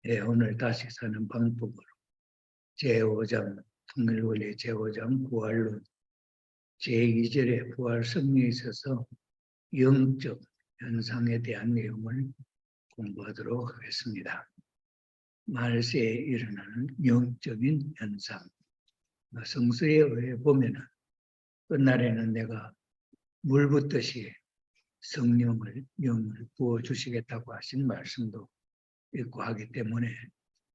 예, 오늘 다시 사는 방법으로 제5장 통일원리 제5장 부활론 제2절의 부활 승리에 있어서 영적 현상에 대한 내용을 공부하도록 하겠습니다. 말세에 일어나는 영적인 현상. 성서에 의해 보면은 끝날에는 내가 물 붓듯이 성령을 영을 부어주시겠다고 하신 말씀도 있고 하기 때문에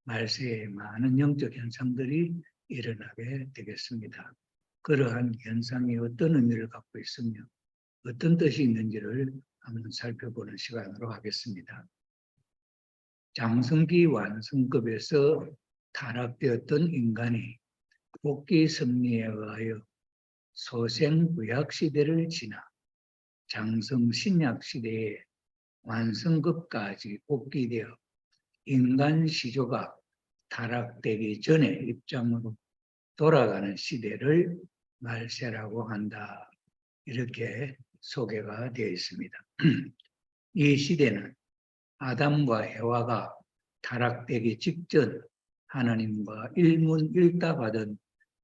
말세에 많은 영적 현상들이 일어나게 되겠습니다. 그러한 현상이 어떤 의미를 갖고 있으며 어떤 뜻이 있는지를 한번 살펴보는 시간으로 하겠습니다. 장성기 완성급에서 타락되었던 인간이 복귀 섭리에 의하여 소생구약 시대를 지나 장성 신약 시대에 완성급까지 복귀되어 인간 시조가 타락되기 전의 입장으로 돌아가는 시대를 말세라고 한다. 이렇게 소개가 되어 있습니다. 이 시대는 아담과 해와가 타락되기 직전 하나님과 일문일답하던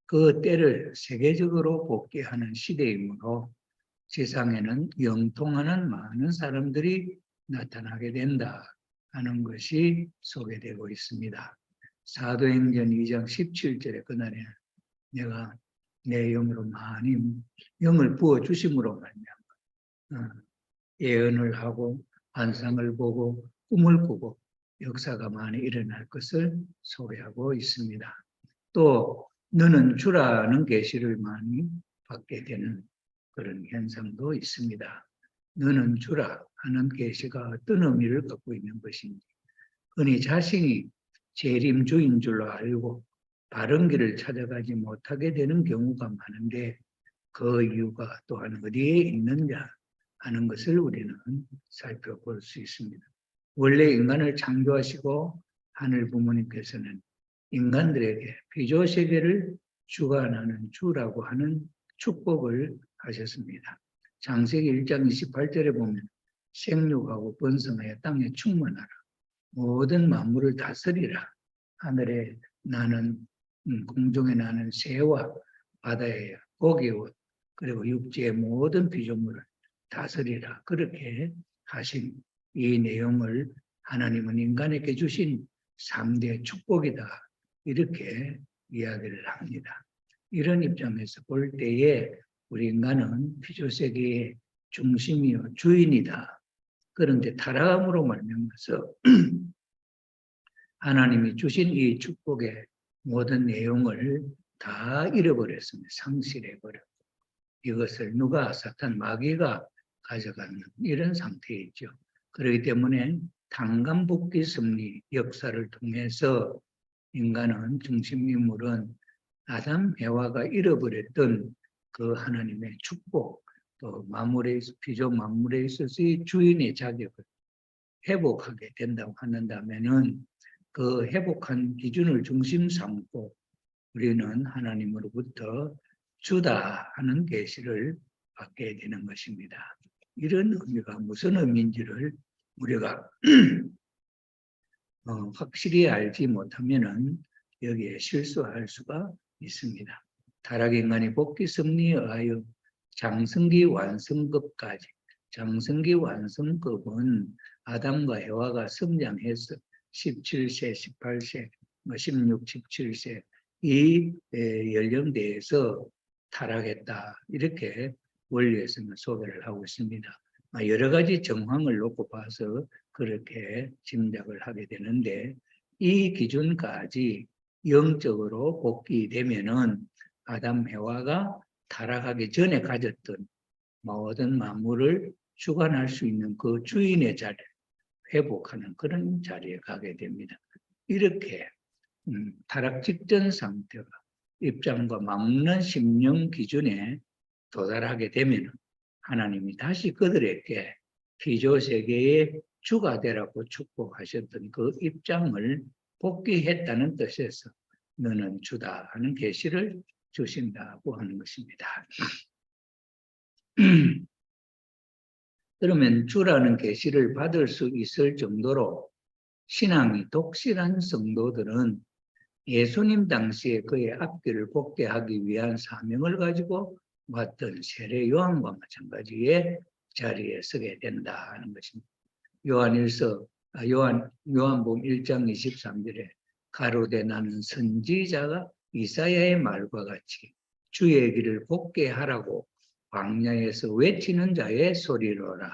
그 때를 세계적으로 복귀하는 시대이므로 세상에는 영통하는 많은 사람들이 나타나게 된다 하는 것이 소개되고 있습니다. 사도행전 2장 17절에 그날에 내가 내 영으로 많이 영을 부어주심으로 말미암아 예언을 하고 환상을 보고 꿈을 꾸고 역사가 많이 일어날 것을 소개하고 있습니다. 또 너는 주라는 계시를 많이 받게 되는 그런 현상도 있습니다. 너는 주라 하는 계시가 어떤 의미를 갖고 있는 것인지 그니 자신이 재림주인 줄로 알고 바른 길을 찾아가지 못하게 되는 경우가 많은데 그 이유가 또한 어디에 있느냐 하는 것을 우리는 살펴볼 수 있습니다. 원래 인간을 창조하시고 하늘 부모님께서는 인간들에게 피조세계를 주관하는 주라고 하는 축복을 하셨습니다. 창세기 1장 28절에 보면 생육하고 번성하여 땅에 충만하라. 모든 만물을 다스리라. 하늘에 나는 공중에 나는 새와 바다의 고기와 그리고 육지의 모든 피조물을 다스리라. 그렇게 하신 이 내용을 하나님은 인간에게 주신 3대 축복이다. 이렇게 이야기를 합니다. 이런 입장에서 볼 때에 우리 인간은 피조세계의 중심이요 주인이다. 그런데 타락함으로 말미암아서 하나님이 주신 이 축복의 모든 내용을 다 잃어버렸습니다. 상실해버렸고 이것을 누가 사탄 마귀가 가져가는 이런 상태에 있죠. 그렇기 때문에 탄감복귀 섭리 역사를 통해서 인간은 중심인물은 아담 해와가 잃어버렸던 그 하나님의 축복 또 만물에 피조 만물에 있어서의 주인의 자격을 회복하게 된다고 한다면은 그 회복한 기준을 중심 삼고 우리는 하나님으로부터 주다 하는 계시를 받게 되는 것입니다. 이런 의미가 무슨 의미인지를 우리가 확실히 알지 못하면은 여기에 실수할 수가 있습니다. 타락인간이 복귀 섭리에 의하여 장성기 완성급까지 장성기 완성급은 아담과 해와가 성장해서 17세, 18세, 16, 17세 이 연령대에서 타락했다. 이렇게 원리에서는 소개를 하고 있습니다. 여러 가지 정황을 놓고 봐서 그렇게 짐작을 하게 되는데 이 기준까지 영적으로 복귀되면은 아담 해와가 타락하기 전에 가졌던 모든 만물을 주관할 수 있는 그 주인의 자리를 회복하는 그런 자리에 가게 됩니다. 이렇게 타락 직전 상태가 입장과 맞는 심령 기준에 도달하게 되면 하나님이 다시 그들에게 피조세계의 주가 되라고 축복하셨던 그 입장을 복귀했다는 뜻에서 너는 주다 하는 계시를 주신다고 하는 것입니다. 그러면 주라는 계시를 받을 수 있을 정도로 신앙이 독실한 성도들은 예수님 당시에 그의 앞길을 복되하기 위한 사명을 가지고 왔던 세례 요한과 마찬가지의 자리에 서게 된다 하는 것입니다. 요한복음 1장 23절에 가로되 나는 선지자가 이사야의 말과 같이 주의 길을 복게 하라고 광야에서 외치는 자의 소리로라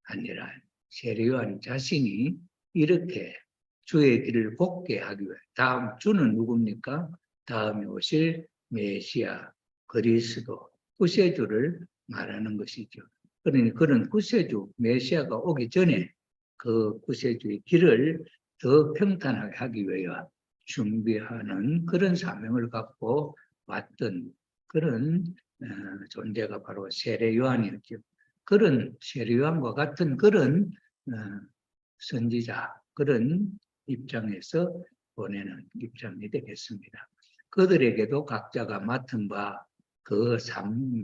하니라. 세례 요한 자신이 이렇게 주의 길을 복게 하기 위해 다음 주는 누굽니까? 다음에 오실 메시아 그리스도 구세주를 말하는 것이죠. 그러니 그런 구세주 메시아가 오기 전에 그 구세주의 길을 더 평탄하게 하기 위하여 준비하는 그런 사명을 갖고 왔던 그런 존재가 바로 세례 요한이었죠. 그런 세례 요한과 같은 그런 선지자 그런 입장에서 보내는 입장이 되겠습니다. 그들에게도 각자가 맡은 바 그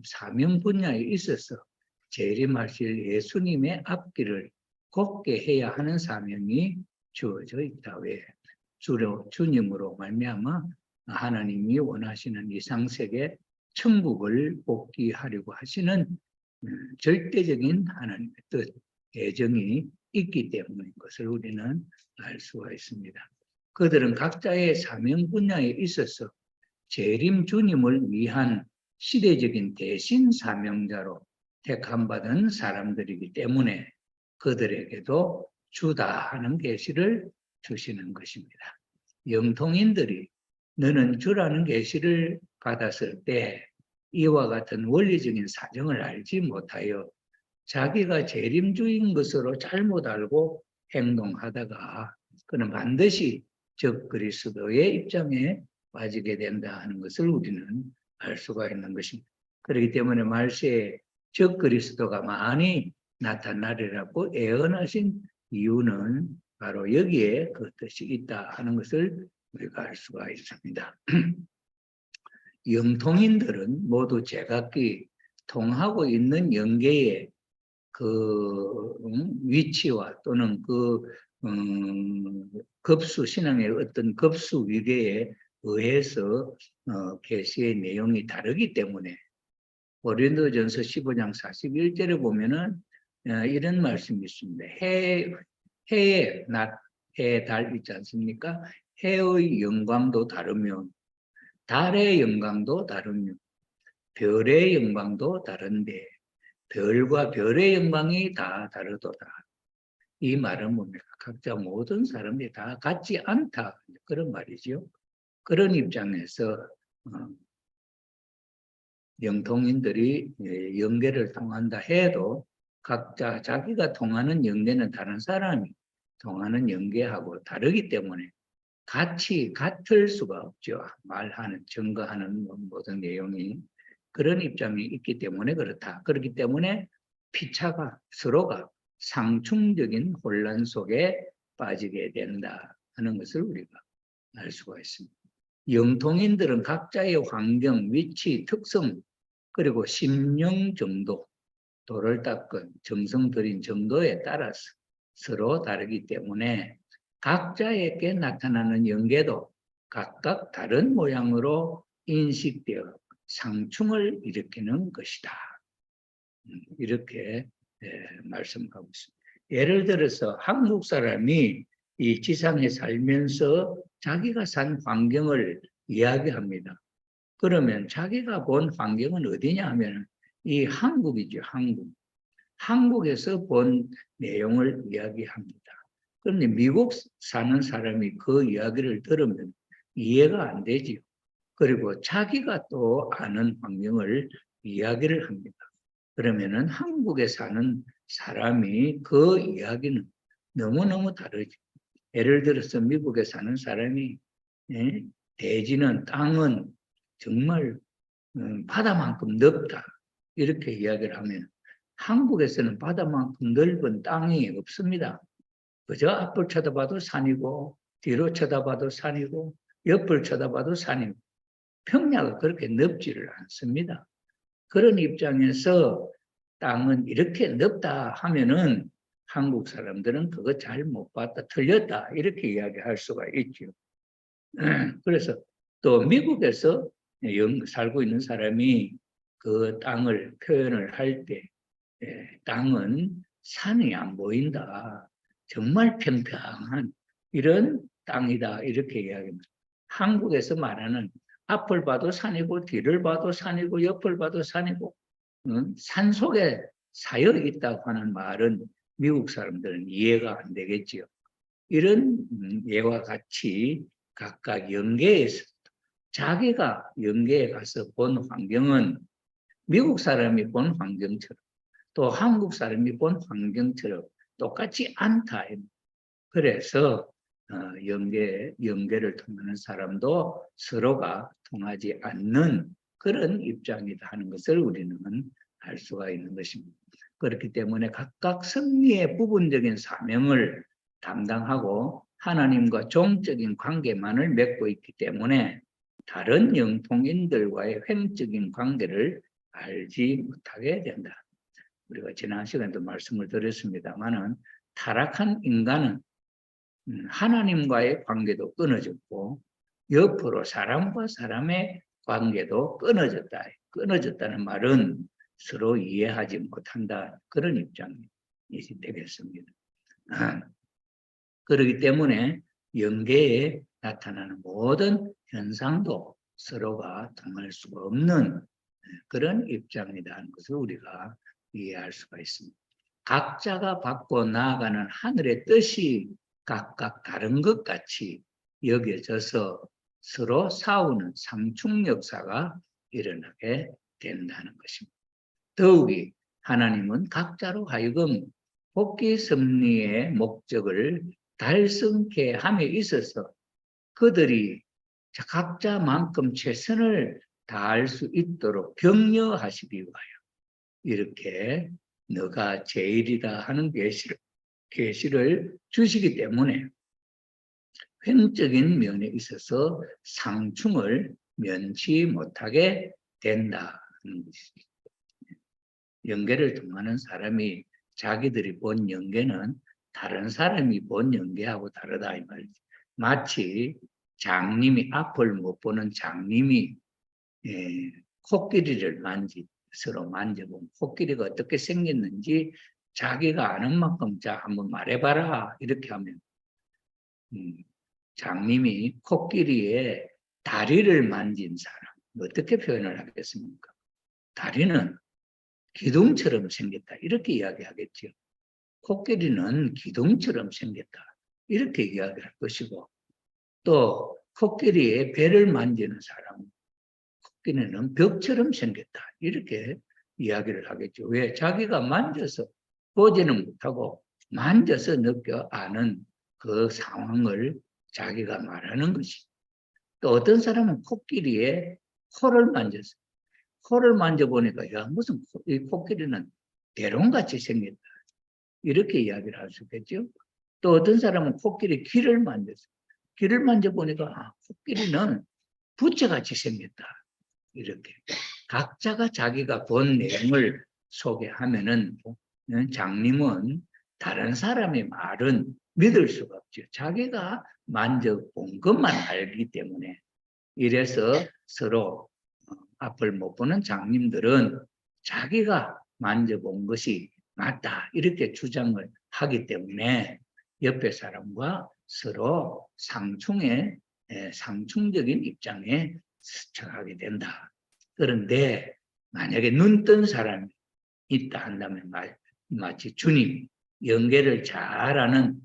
사명 분야에 있어서 재림하실 예수님의 앞길을 곱게 해야 하는 사명이 주어져 있다. 왜? 주님으로 말미암아 하나님이 원하시는 이 상세계 천국을 복귀하려고 하시는 절대적인 하나님의 뜻, 예정이 있기 때문인 것을 우리는 알 수가 있습니다. 그들은 각자의 사명 분야에 있어서 재림 주님을 위한 시대적인 대신 사명자로 택함받은 사람들이기 때문에 그들에게도 주다 하는 계시를 주시는 것입니다. 영통인들이 너는 주라는 계시를 받았을 때 이와 같은 원리적인 사정을 알지 못하여 자기가 재림주인 것으로 잘못 알고 행동하다가 그는 반드시 적 그리스도의 입장에 빠지게 된다 하는 것을 우리는 알 수가 있는 것입니다. 그렇기 때문에 말세에 적 그리스도가 많이 나타나리라고 예언하신 이유는 바로 여기에 그 뜻이 있다 하는 것을 우리가 알 수가 있습니다. 영통인들은 모두 제각기 통하고 있는 영계의 그 위치와 또는 그 급수 신앙의 어떤 급수 위계에 의해서 계시의 내용이 다르기 때문에 고린도전서 15장 41절에 보면은 이런 말씀이 있습니다. 해의 낮, 해, 달 있지 않습니까? 해의 영광도 다르며 달의 영광도 다르며 별의 영광도 다른데 별과 별의 영광이 다 다르도다. 이 말은 뭡니까? 각자 모든 사람들이 다 같지 않다. 그런 말이죠. 그런 입장에서 영통인들이 영계를 통한다 해도 각자 자기가 통하는 영계는 다른 사람이 통하는 영계하고 다르기 때문에 같이 같을 수가 없죠. 말하는, 증거하는 모든 내용이 그런 입장이 있기 때문에 그렇다. 그렇기 때문에 피차가 서로가 상충적인 혼란 속에 빠지게 된다 하는 것을 우리가 알 수가 있습니다. 영통인들은 각자의 환경, 위치, 특성, 그리고 심령 정도, 도를 닦은 정성 들인 정도에 따라서 서로 다르기 때문에 각자에게 나타나는 영계도 각각 다른 모양으로 인식되어 상충을 일으키는 것이다. 이렇게 말씀하고 있습니다. 예를 들어서 한국 사람이 이 지상에 살면서 자기가 산 환경을 이야기합니다. 그러면 자기가 본 환경은 어디냐 하면 이 한국이죠. 한국에서 본 내용을 이야기합니다. 그런데 미국 사는 사람이 그 이야기를 들으면 이해가 안 되지요. 그리고 자기가 또 아는 환경을 이야기를 합니다. 그러면은 한국에 사는 사람이 그 이야기는 너무너무 다르죠. 예를 들어서 미국에 사는 사람이 대지는 땅은 정말 바다만큼 넓다 이렇게 이야기를 하면 한국에서는 바다만큼 넓은 땅이 없습니다. 그저 앞을 쳐다봐도 산이고 뒤로 쳐다봐도 산이고 옆을 쳐다봐도 산이고 평야가 그렇게 넓지를 않습니다. 그런 입장에서 땅은 이렇게 넓다 하면은 한국 사람들은 그거 잘 못 봤다, 틀렸다 이렇게 이야기할 수가 있죠. 그래서 또 미국에서 살고 있는 사람이 그 땅을 표현을 할 때 땅은 산이 안 보인다. 정말 평평한 이런 땅이다. 이렇게 이야기합니다. 한국에서 말하는 앞을 봐도 산이고 뒤를 봐도 산이고 옆을 봐도 산이고 산 속에 사여 있다고 하는 말은 미국 사람들은 이해가 안 되겠지요. 이런 예와 같이 각각 영계에서 자기가 영계에 가서 본 환경은 미국 사람이 본 환경처럼 또 한국 사람이 본 환경처럼 똑같지 않다. 그래서 영계를 통하는 사람도 서로가 통하지 않는 그런 입장이다 하는 것을 우리는 알 수가 있는 것입니다. 그렇기 때문에 각각 승리의 부분적인 사명을 담당하고 하나님과 종적인 관계만을 맺고 있기 때문에 다른 영통인들과의 횡적인 관계를 알지 못하게 된다. 우리가 지난 시간에도 말씀을 드렸습니다마는 타락한 인간은 하나님과의 관계도 끊어졌고 옆으로 사람과 사람의 관계도 끊어졌다. 끊어졌다는 말은 서로 이해하지 못한다. 그런 입장이 되겠습니다. 그렇기 때문에 영계에 나타나는 모든 현상도 서로가 통할 수가 없는 그런 입장이라는 것을 우리가 이해할 수가 있습니다. 각자가 받고 나아가는 하늘의 뜻이 각각 다른 것 같이 여겨져서 서로 싸우는 상충 역사가 일어나게 된다는 것입니다. 더욱이 하나님은 각자로 하여금 복귀 섭리의 목적을 달성케 함에 있어서 그들이 각자만큼 최선을 다할 수 있도록 격려하시기 위하여 이렇게 너가 제일이다 하는 계시를 주시기 때문에 횡적인 면에 있어서 상충을 면치 못하게 된다는 것입니다. 영계를 통하는 사람이 자기들이 본 영계는 다른 사람이 본 영계하고 다르다 이 말이죠. 마치 장님이 앞을 못 보는 장님이 코끼리를 서로 만져보면 코끼리가 어떻게 생겼는지 자기가 아는 만큼 자 한번 말해봐라 이렇게 하면 장님이 코끼리의 다리를 만진 사람 어떻게 표현을 하겠습니까? 다리는 기둥처럼 생겼다 이렇게 이야기하겠죠. 코끼리는 기둥처럼 생겼다 이렇게 이야기할 것이고 또 코끼리의 배를 만지는 사람은 코끼리는 벽처럼 생겼다 이렇게 이야기를 하겠죠. 왜? 자기가 만져서 보지는 못하고 만져서 느껴 아는 그 상황을 자기가 말하는 것이. 또 어떤 사람은 코끼리의 코를 만져서 코를 만져보니까 야 무슨 이 코끼리는 대롱같이 생겼다 이렇게 이야기를 할 수 있겠죠. 또 어떤 사람은 코끼리 귀를 만져서 귀를 만져보니까 아, 코끼리는 부채같이 생겼다 이렇게 각자가 자기가 본 내용을 소개하면은 장님은 다른 사람의 말은 믿을 수가 없죠. 자기가 만져본 것만 알기 때문에 이래서 서로 앞을 못 보는 장님들은 자기가 만져본 것이 맞다 이렇게 주장을 하기 때문에 옆에 사람과 서로 상충적인 입장에 처하게 된다. 그런데 만약에 눈 뜬 사람이 있다 한다면 마치 주님, 영계를 잘 아는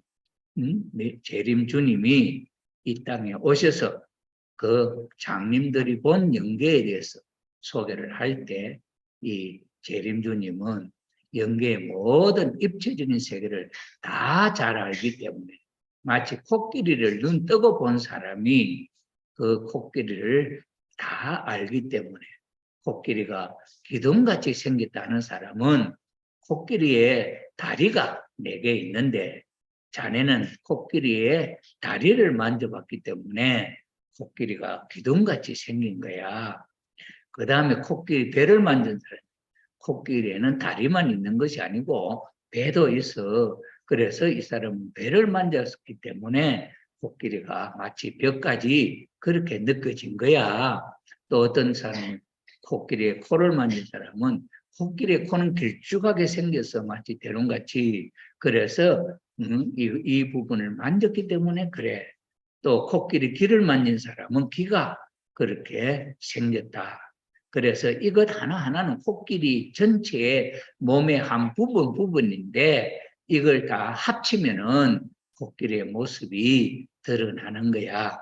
재림 주님이 이 땅에 오셔서 그 장님들이 본 영계에 대해서 소개를 할 때 이 재림 주님은 영계의 모든 입체적인 세계를 다 잘 알기 때문에 마치 코끼리를 눈 뜨고 본 사람이 그 코끼리를 다 알기 때문에 코끼리가 기둥같이 생겼다는 사람은 코끼리의 다리가 4개 있는데 자네는 코끼리의 다리를 만져봤기 때문에 코끼리가 기둥같이 생긴 거야. 그 다음에 코끼리 배를 만진 사람 코끼리에는 다리만 있는 것이 아니고 배도 있어. 그래서 이 사람은 배를 만졌기 때문에 코끼리가 마치 벽까지 그렇게 느껴진 거야. 또 어떤 사람은 코끼리의 코를 만진 사람은 코끼리의 코는 길쭉하게 생겨서 마치 대롱같이 그래서 이 부분을 만졌기 때문에 그래. 또 코끼리 귀를 만진 사람은 귀가 그렇게 생겼다. 그래서 이것 하나하나는 코끼리 전체의 몸의 한 부분인데 이걸 다 합치면은 코끼리의 모습이 드러나는 거야.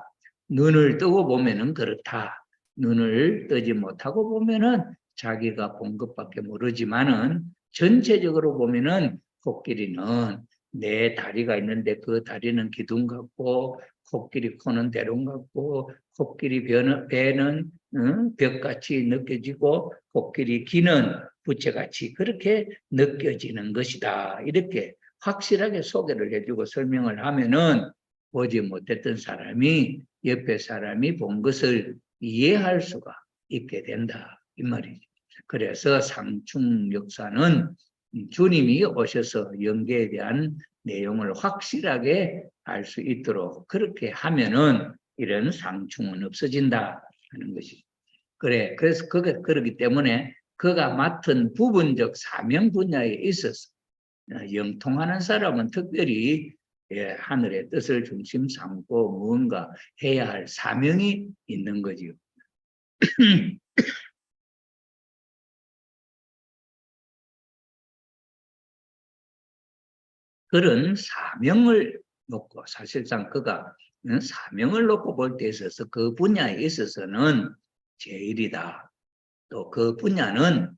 눈을 뜨고 보면은 그렇다. 눈을 뜨지 못하고 보면은 자기가 본 것밖에 모르지만은 전체적으로 보면은 코끼리는 네 다리가 있는데 그 다리는 기둥 같고 코끼리 코는 대롱 같고 코끼리 배는 벽같이 느껴지고 코끼리 귀는 부채같이 그렇게 느껴지는 것이다. 이렇게 확실하게 소개를 해주고 설명을 하면은 보지 못했던 사람이 옆에 사람이 본 것을 이해할 수가 있게 된다. 이 말이죠. 그래서 상충 역사는 주님이 오셔서 영계에 대한 내용을 확실하게 알 수 있도록 그렇게 하면은 이런 상충은 없어진다 하는 것이죠. 그래서 그러기 때문에 그가 맡은 부분적 사명 분야에 있어서 영통하는 사람은 특별히 하늘의 뜻을 중심 삼고 무언가 해야 할 사명이 있는 거지요. 그런 사명을 놓고 사실상 그가 사명을 놓고 볼 때 있어서 그 분야에 있어서는 제일이다. 또 그 분야는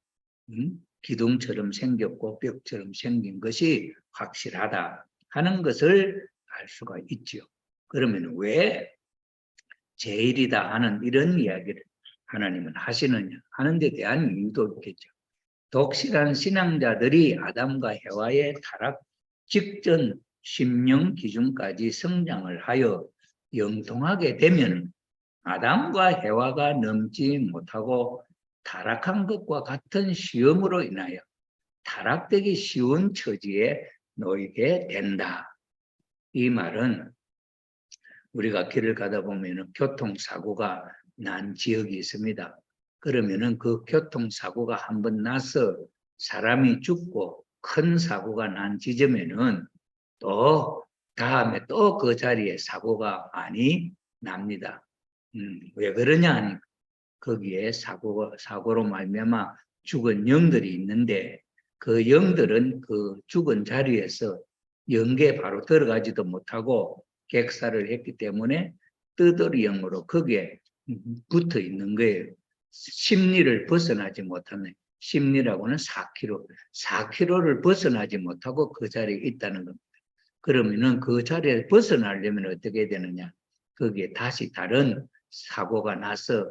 기둥처럼 생겼고 벽처럼 생긴 것이 확실하다 하는 것을 알 수가 있죠. 그러면 왜 제일이다 하는 이런 이야기를 하나님은 하시느냐 하는 데 대한 이유도 있겠죠. 독실한 신앙자들이 아담과 해와의 타락 직전 심령 기준까지 성장을 하여 영통하게 되면 아담과 해와가 넘지 못하고 타락한 것과 같은 시험으로 인하여 타락되기 쉬운 처지에 놓이게 된다. 이 말은 우리가 길을 가다 보면 교통사고가 난 지역이 있습니다. 그러면은 그 교통사고가 한번 나서 사람이 죽고 큰 사고가 난 지점에는 또 다음에 또 그 자리에 사고가 많이 납니다. 왜 그러냐 하니 거기에 사고로 말미암아 죽은 영들이 있는데 그 영들은 그 죽은 자리에서 영계에 바로 들어가지도 못하고 객사를 했기 때문에 뜨돌이 영으로 거기에 붙어 있는 거예요. 심리를 벗어나지 못하는 심리라고는 4km를 벗어나지 못하고 그 자리에 있다는 겁니다. 그러면은 그 자리에 벗어나려면 어떻게 되느냐? 거기에 다시 다른 사고가 나서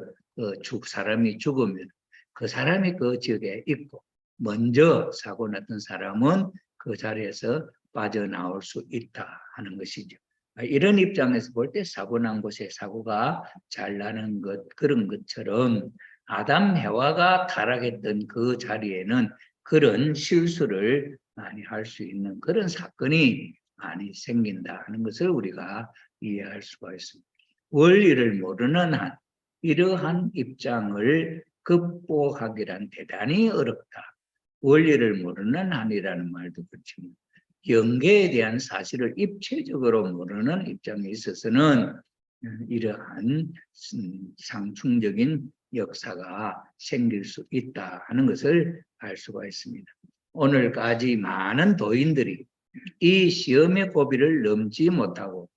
사람이 죽으면 그 사람이 그 지역에 있고 먼저 사고 났던 사람은 그 자리에서 빠져나올 수 있다 하는 것이죠. 이런 입장에서 볼 때 사고 난 곳에 사고가 잘 나는 것 그런 것처럼 아담 해와가 타락했던 그 자리에는 그런 실수를 많이 할 수 있는 그런 사건이 많이 생긴다 하는 것을 우리가 이해할 수가 있습니다. 원리를 모르는 한 이러한 입장을 극복하기란 대단히 어렵다. 원리를 모르는 한이라는 말도 그렇지만 영계에 대한 사실을 입체적으로 모르는 입장에 있어서는 이러한 상충적인 역사가 생길 수 있다 하는 것을 알 수가 있습니다. 오늘까지 많은 도인들이 이 시험의 고비를 넘지 못하고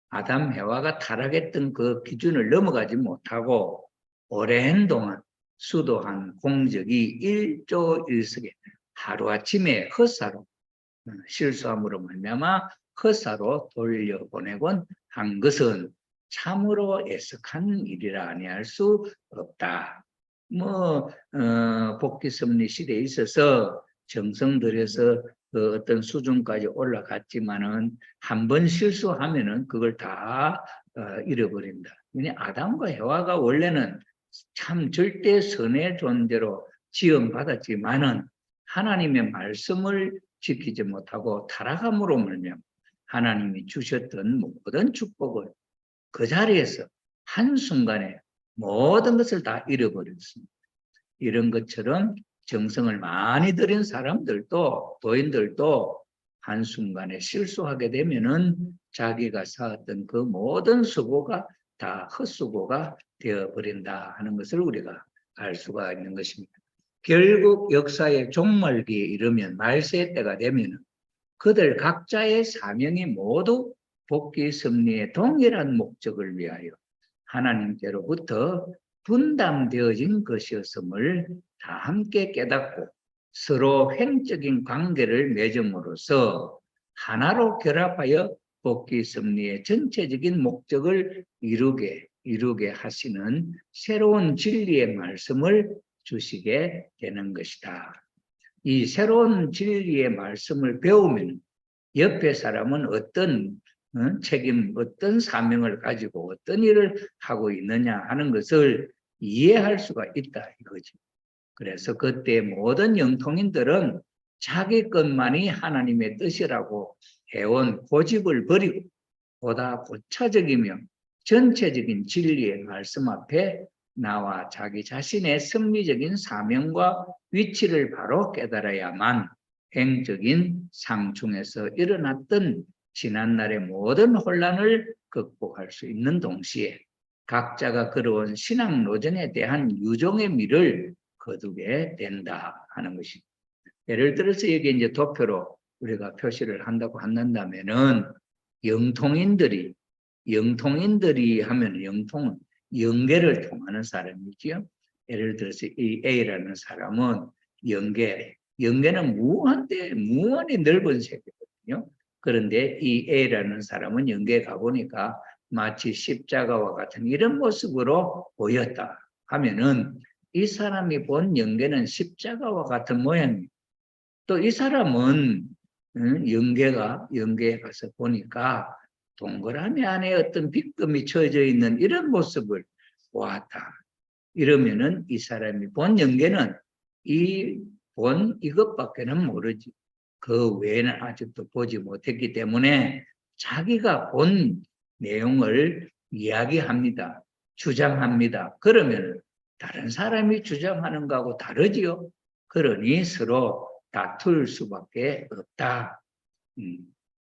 아담 해와가 타락했던 그 기준을 넘어가지 못하고 오랜 동안 수도한 공적이 일조일석에 하루아침에 헛사로 실수함으로 말미암아 헛사로 돌려보내곤 한 것은 참으로 애석한 일이라 아니할 수 없다. 복귀섭리 시대에 있어서 정성 들여서 그 어떤 수준까지 올라갔지만은 한 번 실수하면은 그걸 다 잃어버린다. 아담과 해와가 원래는 참 절대 선의 존재로 지원받았지만은 하나님의 말씀을 지키지 못하고 타락함으로 말미암아 하나님이 주셨던 모든 축복을 그 자리에서 한순간에 모든 것을 다 잃어버렸습니다. 이런 것처럼 정성을 많이 들인 사람들도, 도인들도 한순간에 실수하게 되면은 자기가 쌓았던 그 모든 수고가 다 헛수고가 되어버린다 하는 것을 우리가 알 수가 있는 것입니다. 결국 역사의 종말기에 이르면 말세의 때가 되면 그들 각자의 사명이 모두 복귀 섭리의 동일한 목적을 위하여 하나님께로부터 분담되어진 것이었음을 다 함께 깨닫고 서로 횡적인 관계를 맺음으로써 하나로 결합하여 복귀 섭리의 전체적인 목적을 이루게 하시는 새로운 진리의 말씀을 주시게 되는 것이다. 이 새로운 진리의 말씀을 배우면 옆에 사람은 어떤 책임, 어떤 사명을 가지고 어떤 일을 하고 있느냐 하는 것을 이해할 수가 있다 이거죠. 그래서 그때 모든 영통인들은 자기 것만이 하나님의 뜻이라고 해온 고집을 버리고 보다 고차적이며 전체적인 진리의 말씀 앞에 나와 자기 자신의 섭리적인 사명과 위치를 바로 깨달아야만 행적인 상충에서 일어났던 지난날의 모든 혼란을 극복할 수 있는 동시에 각자가 걸어온 신앙 노전에 대한 유종의 미를 거두게 된다 하는 것입니다. 예를 들어서 여기 이제 도표로 우리가 표시를 한다고 한다면은 영통인들이 하면 영통은 영계를 통하는 사람이지요. 예를 들어서 이 A라는 사람은 영계는 무한히 넓은 세계거든요. 그런데 이 A라는 사람은 영계에 가보니까 마치 십자가와 같은 이런 모습으로 보였다 하면은 이 사람이 본 영계는 십자가와 같은 모양입니다. 또 이 사람은 영계에 가서 보니까 동그라미 안에 어떤 빗금이 쳐져 있는 이런 모습을 보았다. 이러면은 이 사람이 본 영계는 이것밖에는 모르지. 그 외에는 아직도 보지 못했기 때문에 자기가 본 내용을 이야기합니다. 주장합니다. 그러면 다른 사람이 주장하는 거하고 다르지요. 그러니 서로 다툴 수밖에 없다.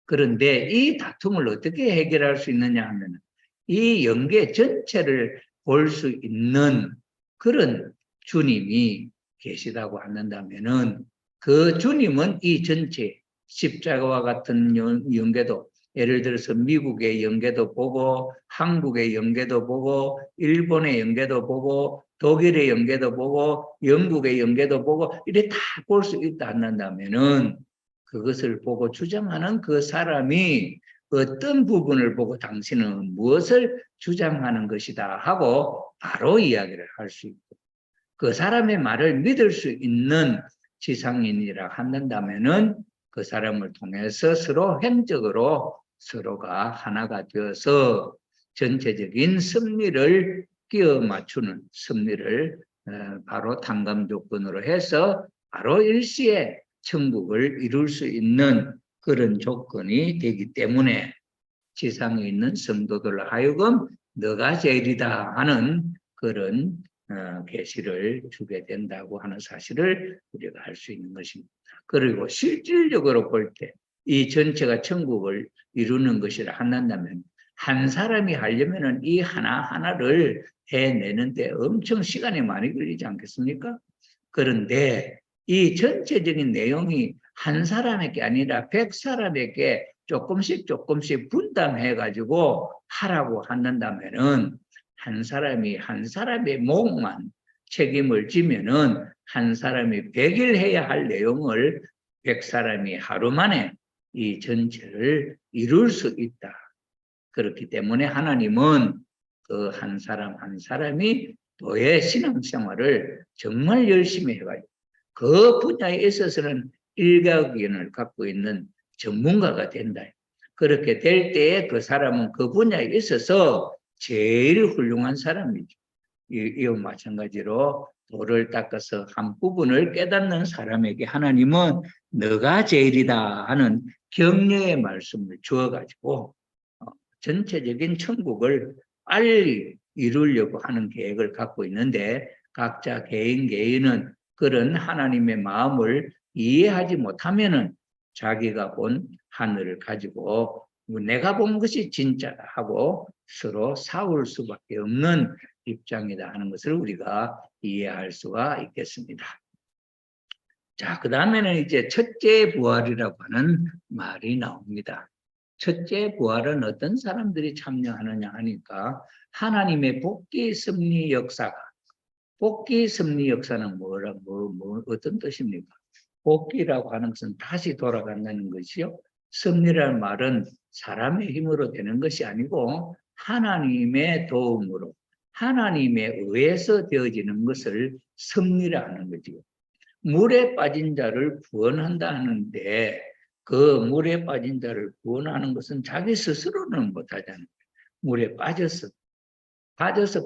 그런데 이 다툼을 어떻게 해결할 수 있느냐 하면 이 영계 전체를 볼 수 있는 그런 주님이 계시다고 한다면은 그 주님은 이 전체 십자가와 같은 영계도 예를 들어서 미국의 영계도 보고 한국의 영계도 보고 일본의 영계도 보고 독일의 영계도 보고 영국의 영계도 보고 이래 다 볼 수 있다 한다면은 그것을 보고 주장하는 그 사람이 어떤 부분을 보고 당신은 무엇을 주장하는 것이다 하고 바로 이야기를 할 수 있고 그 사람의 말을 믿을 수 있는 지상인이라 한다면은 그 사람을 통해서 서로 행적으로 서로가 하나가 되어서 전체적인 섭리를 끼워 맞추는 섭리를 바로 탕감 조건으로 해서 바로 일시에 천국을 이룰 수 있는 그런 조건이 되기 때문에 지상에 있는 성도들로 하여금 너가 제일이다 하는 그런 계시를 주게 된다고 하는 사실을 우리가 알 수 있는 것입니다. 그리고 실질적으로 볼 때 이 전체가 천국을 이루는 것이라 한다면 한 사람이 하려면은 이 하나하나를 해내는데 엄청 시간이 많이 걸리지 않겠습니까? 그런데 이 전체적인 내용이 한 사람에게 아니라 100사람에게 조금씩 분담해가지고 하라고 한다면은 한 사람의 목만 책임을 지면은 한 사람이 100일 해야 할 내용을 100사람이 하루 만에 이 전체를 이룰 수 있다. 그렇기 때문에 하나님은 그 한 사람 한 사람이 교회 신앙생활을 정말 열심히 해가지고 그 분야에 있어서는 일가견을 갖고 있는 전문가가 된다. 그렇게 될 때에 그 사람은 그 분야에 있어서 제일 훌륭한 사람이죠. 이와 마찬가지로 돌을 닦아서 한 부분을 깨닫는 사람에게 하나님은 너가 제일이다 하는 격려의 말씀을 주어가지고 전체적인 천국을 빨리 이루려고 하는 계획을 갖고 있는데, 각자 개인은 그런 하나님의 마음을 이해하지 못하면은 자기가 본 하늘을 가지고 내가 본 것이 진짜다 하고 서로 싸울 수밖에 없는 입장이다 하는 것을 우리가 이해할 수가 있겠습니다. 자, 그 다음에는 이제 첫째 부활이라고 하는 말이 나옵니다. 첫째 부활은 어떤 사람들이 참여하느냐 하니까 하나님의 복귀 섭리 역사가, 복귀 섭리 역사는 어떤 뜻입니까? 복귀라고 하는 것은 다시 돌아간다는 것이요. 섭리라는 말은 사람의 힘으로 되는 것이 아니고 하나님의 도움으로, 하나님에 의해서 되어지는 것을 섭리라 하는 거죠. 물에 빠진 자를 구원한다 하는데 그 물에 빠진 자를 구원하는 것은 자기 스스로는 못하잖아요. 물에 빠져서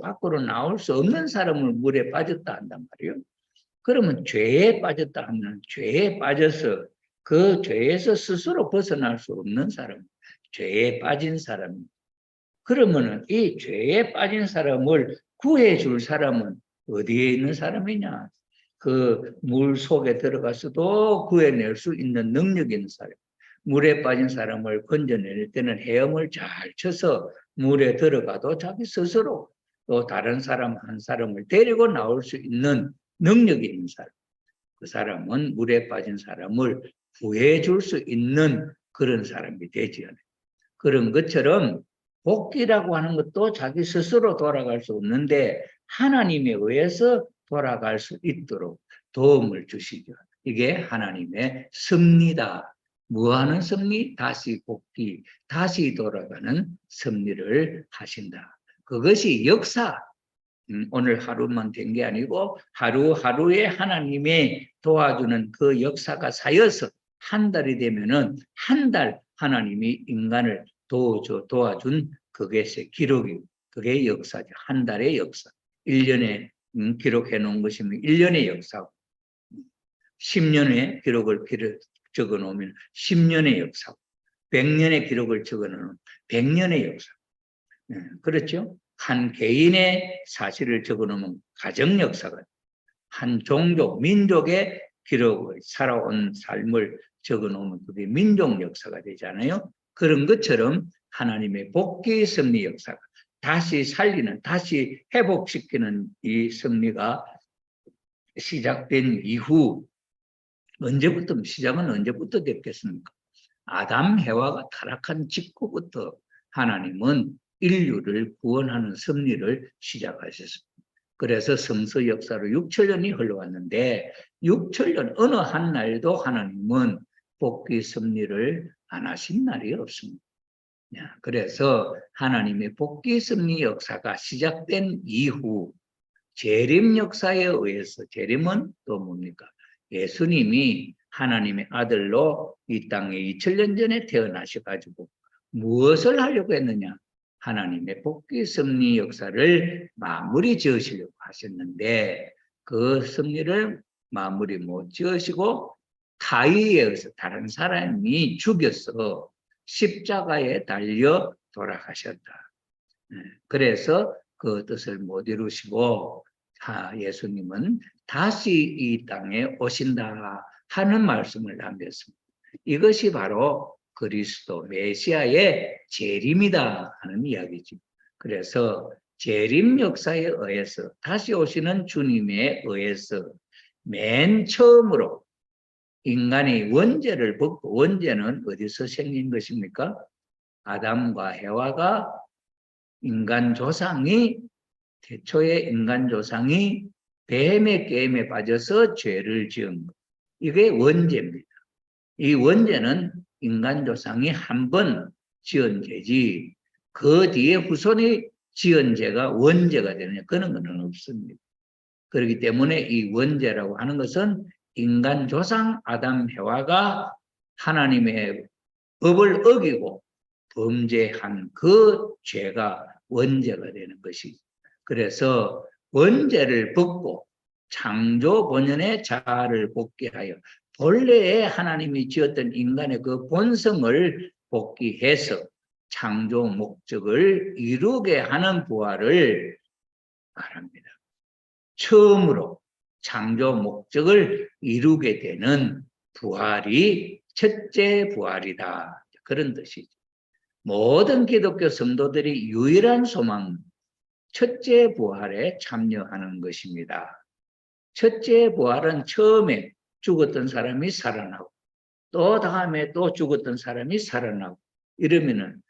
밖으로 나올 수 없는 사람을 물에 빠졌다 한단 말이에요. 그러면 죄에 빠졌다 하면 죄에 빠져서 그 죄에서 스스로 벗어날 수 없는 사람, 죄에 빠진 사람. 그러면은 이 죄에 빠진 사람을 구해줄 사람은 어디에 있는 사람이냐? 그 물 속에 들어가서도 구해낼 수 있는 능력이 있는 사람. 물에 빠진 사람을 건져낼 때는 헤엄을 잘 쳐서 물에 들어가도 자기 스스로 또 다른 사람 한 사람을 데리고 나올 수 있는 능력이 있는 사람. 그 사람은 물에 빠진 사람을 구해줄 수 있는 그런 사람이 되지요. 그런 것처럼 복귀라고 하는 것도 자기 스스로 돌아갈 수 없는데 하나님에 의해서 돌아갈 수 있도록 도움을 주시죠. 이게 하나님의 섭리다. 무하는 섭리? 다시 복귀, 다시 돌아가는 섭리를 하신다. 그것이 역사. 오늘 하루만 된 게 아니고 하루하루에 하나님의 도와주는 그 역사가 쌓여서 한 달이 되면은 한 달 하나님이 인간을 도와준 그것의 기록이, 그게 역사죠. 한 달의 역사. 1년에 기록해 놓은 것이면 1년의 역사고, 10년의 기록을 적어 놓으면 10년의 역사고, 100년의 기록을 적어 놓으면 100년의 역사. 그렇죠? 한 개인의 사실을 적어 놓으면 가정 역사가, 한 종족, 민족의 기록을, 살아온 삶을 적어 놓으면 그게 민족 역사가 되잖아요. 그런 것처럼 하나님의 복귀 섭리 역사가, 다시 살리는, 다시 회복시키는 이 섭리가 시작된 이후, 시작은 언제부터 됐겠습니까? 아담 해와가 타락한 직후부터 하나님은 인류를 구원하는 섭리를 시작하셨습니다. 그래서 성서 역사로 6천년이 흘러왔는데 6천년 어느 한 날도 하나님은 복귀 섭리를 안 하신 날이 없습니다. 그래서 하나님의 복귀 섭리 역사가 시작된 이후 재림 역사에 의해서, 재림은 또 뭡니까? 예수님이 하나님의 아들로 이 땅에 2000년 전에 태어나셔가지고 무엇을 하려고 했느냐? 하나님의 복귀 섭리 역사를 마무리 지으시려고 하셨는데 그 섭리를 마무리 못 지으시고 타의에 의해서 다른 사람이 죽여서 십자가에 달려 돌아가셨다. 그래서 그 뜻을 못 이루시고 예수님은 다시 이 땅에 오신다 하는 말씀을 남겼습니다. 이것이 바로 그리스도 메시아의 재림이다 하는 이야기죠. 그래서 재림 역사에 의해서, 다시 오시는 주님에 의해서 맨 처음으로 인간이 원죄를 벗고, 원죄는 어디서 생긴 것입니까? 아담과 해와가 인간 조상이, 태초의 인간 조상이 뱀의 게임에 빠져서 죄를 지은 것. 이게 원죄입니다. 이 원죄는 인간 조상이 한 번 지은 죄지 그 뒤에 후손이 지은 죄가 원죄가 되느냐, 그런 것은 없습니다. 그렇기 때문에 이 원죄라고 하는 것은 인간 조상 아담 해와가 하나님의 법을 어기고 범죄한 그 죄가 원죄가 되는 것이죠. 그래서 원죄를 벗고 창조 본연의 자아를 복귀하여 본래의 하나님이 지었던 인간의 그 본성을 복귀해서 창조 목적을 이루게 하는 부활을 말합니다. 처음으로 창조 목적을 이루게 되는 부활이 첫째 부활이다. 그런 뜻이죠. 모든 기독교 성도들이 유일한 소망, 첫째 부활에 참여하는 것입니다. 첫째 부활은 처음에 죽었던 사람이 살아나고 또 다음에 또 죽었던 사람이 살아나고 이러면은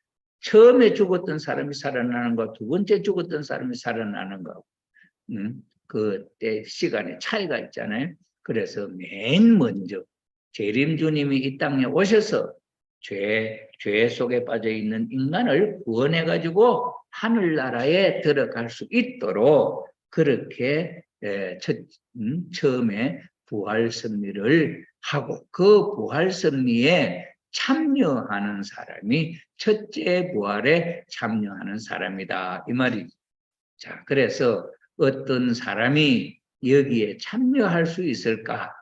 처음에 죽었던 사람이 살아나는 거, 두 번째 죽었던 사람이 살아나는 거, 그때 시간에 차이가 있잖아요. 그래서 맨 먼저 재림 주님이 이 땅에 오셔서 죄 속에 빠져 있는 인간을 구원해 가지고 하늘나라에 들어갈 수 있도록 그렇게 처음에 부활 섭리를 하고 그 부활 섭리에 참여하는 사람이 첫째 부활에 참여하는 사람이다 이 말이죠. 자, 그래서 어떤 사람이 여기에 참여할 수 있을까?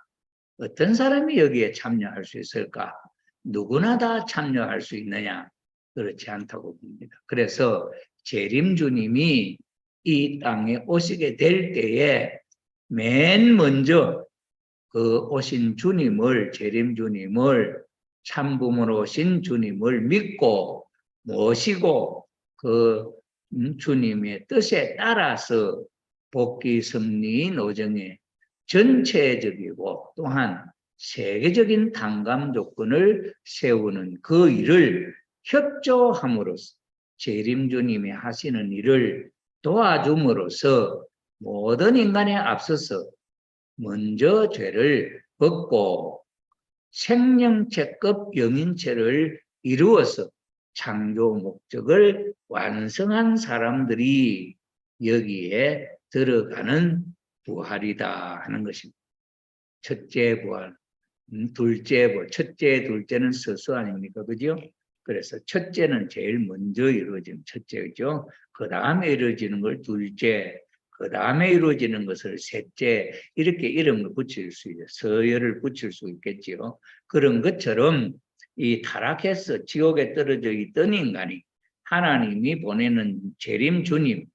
어떤 사람이 여기에 참여할 수 있을까? 누구나 다 참여할 수 있느냐? 그렇지 않다고 봅니다. 그래서 재림 주님이 이 땅에 오시게 될 때에 맨 먼저 그 오신 주님을, 재림 주님을, 참부모로 오신 주님을 믿고 모시고 그 주님의 뜻에 따라서 복귀 섭리 노정에 전체적이고 또한 세계적인 당감 조건을 세우는 그 일을 협조함으로써 재림 주님이 하시는 일을 도와줌으로써 모든 인간에 앞서서 먼저 죄를 벗고 생명체급 영인체를 이루어서 창조 목적을 완성한 사람들이 여기에 들어가는 부활이다 하는 것입니다. 첫째 부활, 둘째 부활, 첫째, 둘째는 서수 아닙니까? 그죠? 그래서 첫째는 제일 먼저 이루어지는 첫째죠. 그 다음에 이루어지는 걸 둘째, 그 다음에 이루어지는 것을 셋째, 이렇게 이름을 붙일 수 있어요. 서열을 붙일 수 있겠지요. 그런 것처럼 이 타락해서 지옥에 떨어져 있던 인간이 하나님이 보내는 재림 주님,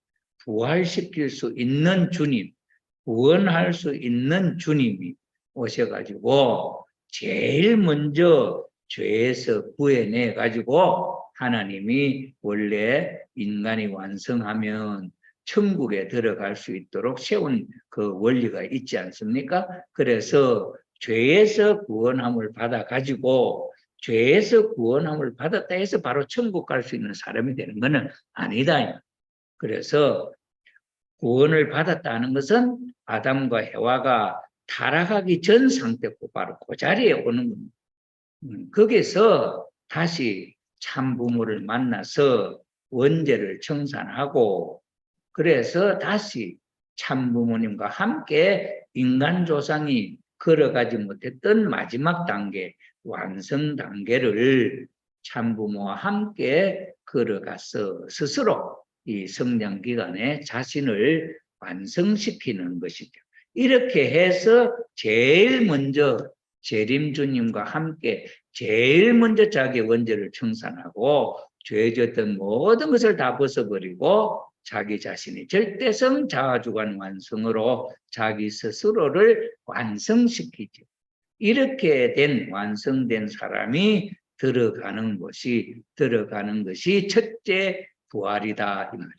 부활시킬 수 있는 주님, 구원할 수 있는 주님이 오셔가지고 제일 먼저 죄에서 구해내 가지고 하나님이 원래 인간이 완성하면 천국에 들어갈 수 있도록 세운 그 원리가 있지 않습니까? 그래서 죄에서 구원함을 받아 가지고 죄에서 구원함을 받았다 해서 바로 천국 갈 수 있는 사람이 되는 것은 아니다. 그래서 구원을 받았다는 것은 아담과 해와가 타락하기 전 상태고 바로 그 자리에 오는 겁니다. 거기서 다시 참부모를 만나서 원죄를 청산하고 그래서 다시 참부모님과 함께 인간 조상이 걸어가지 못했던 마지막 단계, 완성 단계를 참부모와 함께 걸어가서 스스로 이 성장 기간에 자신을 완성시키는 것이죠. 이렇게 해서 제일 먼저 재림 주님과 함께 제일 먼저 자기 원죄를 청산하고 죄 지었던 모든 것을 다 벗어버리고 자기 자신이 절대성 자아주관 완성으로 자기 스스로를 완성시키죠. 이렇게 된 완성된 사람이 들어가는 것이 첫째 부활이다 이 말이에요.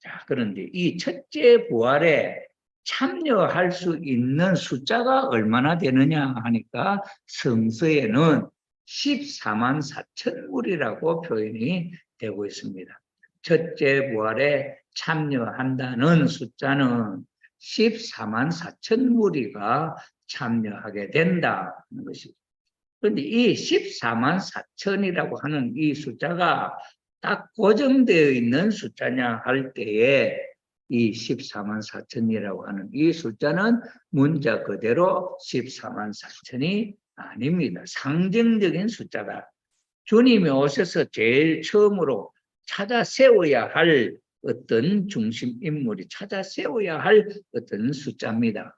자, 그런데 이 첫째 부활에 참여할 수 있는 숫자가 얼마나 되느냐 하니까 성서에는 14만 4천 무리라고 표현이 되고 있습니다. 첫째 부활에 참여한다는 숫자는 14만 4천 무리가 참여하게 된다는 것입니다. 그런데 이 14만 4천이라고 하는 이 숫자가 딱 고정되어 있는 숫자냐 할 때에 이 14만 4천이라고 하는 이 숫자는 문자 그대로 14만 4천이 아닙니다. 상징적인 숫자다. 주님이 오셔서 제일 처음으로 찾아 세워야 할 어떤 중심 인물이 찾아 세워야 할 어떤 숫자입니다.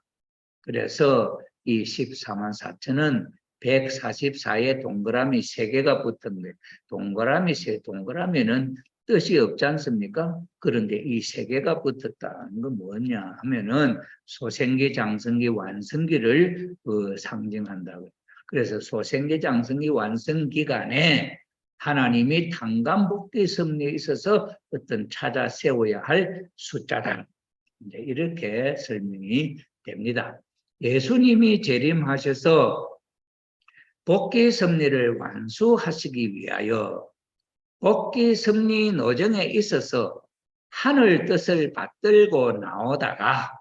그래서 이 14만 4천은 144의 동그라미 3개가 붙었는데 동그라미는 뜻이 없지 않습니까? 그런데 이 3개가 붙었다는 건 뭐냐 하면은 소생기, 장성기, 완성기를 상징한다고. 그래서 소생기, 장성기, 완성 기간에 하나님이 단감복귀 섭리에 있어서 어떤 찾아 세워야 할 숫자다. 이제 이렇게 설명이 됩니다. 예수님이 재림하셔서 복귀 섭리를 완수하시기 위하여 복귀 섭리 노정에 있어서 하늘 뜻을 받들고 나오다가